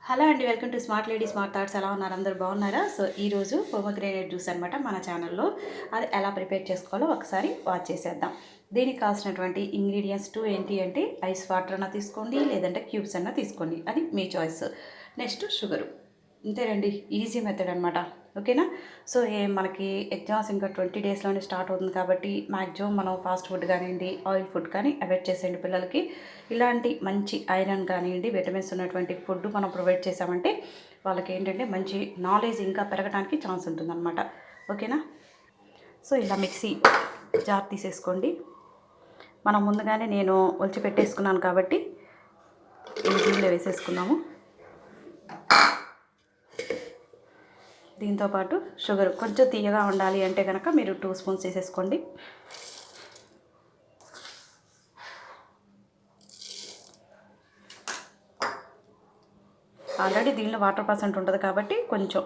Hello అండి, welcome to smart lady smart thoughts. ఎలా ఉన్నారు? అందరూ బాగున్నారా? సో ఈరోజు పోమగ్రేనేట్ జ్యూస్ అనమాట మన ఛానల్లో. అది ఎలా ప్రిపేర్ చేసుకోవాలో ఒకసారి వాచ్ చేసేద్దాం. దీనికి కావాల్సినటువంటి ఇంగ్రీడియంట్స్ ఏంటి అంటే ఐస్ వాటర్ అన్నా తీసుకోండి, లేదంటే క్యూబ్స్ అన్నా తీసుకోండి, అది మీ చాయిస్. Next sugar. అంతేనండి, ఈజీ మెథడ్ అనమాట. ఓకేనా? సో మనకి ఎగ్జామ్స్ ఇంకా 20 డేస్లోనే స్టార్ట్ అవుతుంది కాబట్టి మ్యాక్సిమం మనం ఫాస్ట్ ఫుడ్ కానివ్వండి, ఆయిల్ ఫుడ్ కానీ అవాయిడ్ చేసేయండి. పిల్లలకి ఇలాంటి మంచి ఐరన్ కానివ్వండి, విటమిన్స్ ఉన్నటువంటి ఫుడ్ మనం ప్రొవైడ్ చేసామంటే వాళ్ళకి ఏంటంటే మంచి నాలెడ్జ్ ఇంకా పెరగడానికి ఛాన్స్ ఉంటుందన్నమాట. ఓకేనా? సో ఇలా మిక్సీ జార్ తీసేసుకోండి. మనం ముందుగానే నేను ఒలిచి పెట్టేసుకున్నాను కాబట్టి దీనిలో వేసేసుకున్నాము. దీంతోపాటు షుగర్ కొంచెం తీయగా ఉండాలి అంటే కనుక మీరు 2 స్పూన్స్ వేసేసుకోండి. ఆల్రెడీ దీనిలో వాటర్ పర్సెంట్ ఉంటుంది కాబట్టి కొంచెం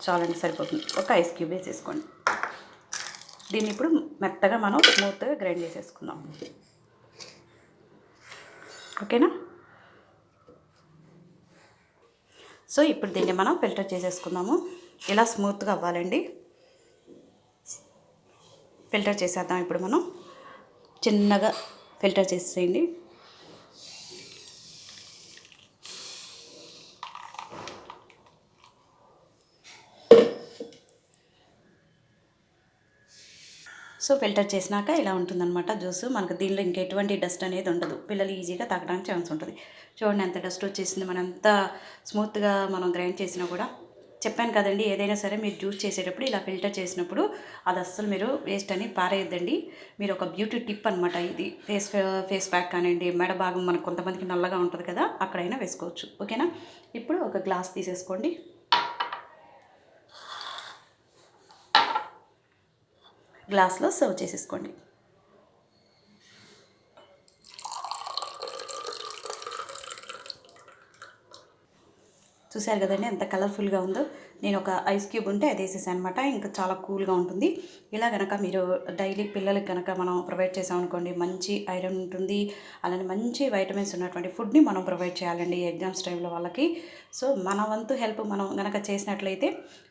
చాలండి, సరిపోతుంది. ఒక ఐస్ క్యూబ్ వేసేసుకోండి. దీన్ని ఇప్పుడు మెత్తగా మనం స్మూత్గా గ్రైండ్ చేసేసుకుందాం. ఓకేనా? సో ఇప్పుడు దీన్ని మనం ఫిల్టర్ చేసేసుకుందాము. ఇలా స్మూత్గా అవ్వాలండి. ఫిల్టర్ చేసేద్దాం. ఇప్పుడు మనం చిన్నగా ఫిల్టర్ చేసేయండి. సో ఫిల్టర్ చేసినాక ఇలా ఉంటుందన్నమాట జ్యూస్. మనకు దీనిలో ఇంకా ఎటువంటి డస్ట్ అనేది ఉండదు. పిల్లలు ఈజీగా తాగడానికి ఛాన్స్ ఉంటుంది. చూడండి ఎంత డస్ట్ వచ్చేసింది. మనం ఎంత స్మూత్గా మనం గ్రైండ్ చేసినా కూడా. చెప్పాను కదండి, ఏదైనా సరే మీరు జ్యూస్ చేసేటప్పుడు ఇలా ఫిల్టర్ చేసినప్పుడు అది అస్సలు మీరు వేస్ట్ అని పారేయద్దండి. మీరు ఒక బ్యూటీ టిప్ అనమాట ఇది. ఫేస్ ప్యాక్ కానివ్వండి, మెడ భాగం మనకు కొంతమందికి నల్లగా ఉంటుంది కదా, అక్కడైనా వేసుకోవచ్చు. ఓకేనా? ఇప్పుడు ఒక గ్లాస్ తీసేసుకోండి. గ్లాస్లో సర్వ్ చేసేసుకోండి. చూశారు కదండి ఎంత కలర్ఫుల్గా ఉందో. నేను ఒక ఐస్ క్యూబ్ ఉంటే అది వేసేసాను అనమాట. ఇంకా చాలా కూల్గా ఉంటుంది. ఇలా కనుక మీరు డైలీ పిల్లలకి కనుక మనం ప్రొవైడ్ చేసామనుకోండి, మంచి ఐరన్ ఉంటుంది. అలానే మంచి వైటమిన్స్ ఉన్నటువంటి ఫుడ్ని మనం ప్రొవైడ్ చేయాలండి ఎగ్జామ్స్ టైంలో వాళ్ళకి. సో మన వంతు హెల్ప్ మనం కనుక చేసినట్లయితే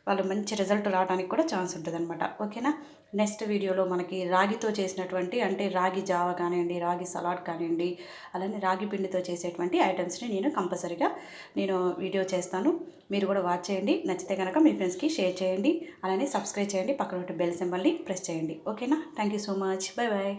వాళ్ళు మంచి రిజల్ట్ రావడానికి కూడా ఛాన్స్ ఉంటుంది అనమాట. ఓకేనా? నెక్స్ట్ వీడియోలో మనకి రాగితో చేసినటువంటి అంటే రాగి జావ కానివ్వండి, రాగి సలాడ్ కానివ్వండి, అలానే రాగి పిండితో చేసేటువంటి ఐటమ్స్ని నేను కంపల్సరీగా వీడియో చేస్తాను. మీరు కూడా వాచ్ చేయండి. నచ్చితే కనుక మీ ఫ్రెండ్స్కి షేర్ చేయండి. అలానే సబ్స్క్రైబ్ చేయండి. పక్కన బెల్ సింబల్ని ప్రెస్ చేయండి. ఓకేనా? Thank you so much. Bye bye.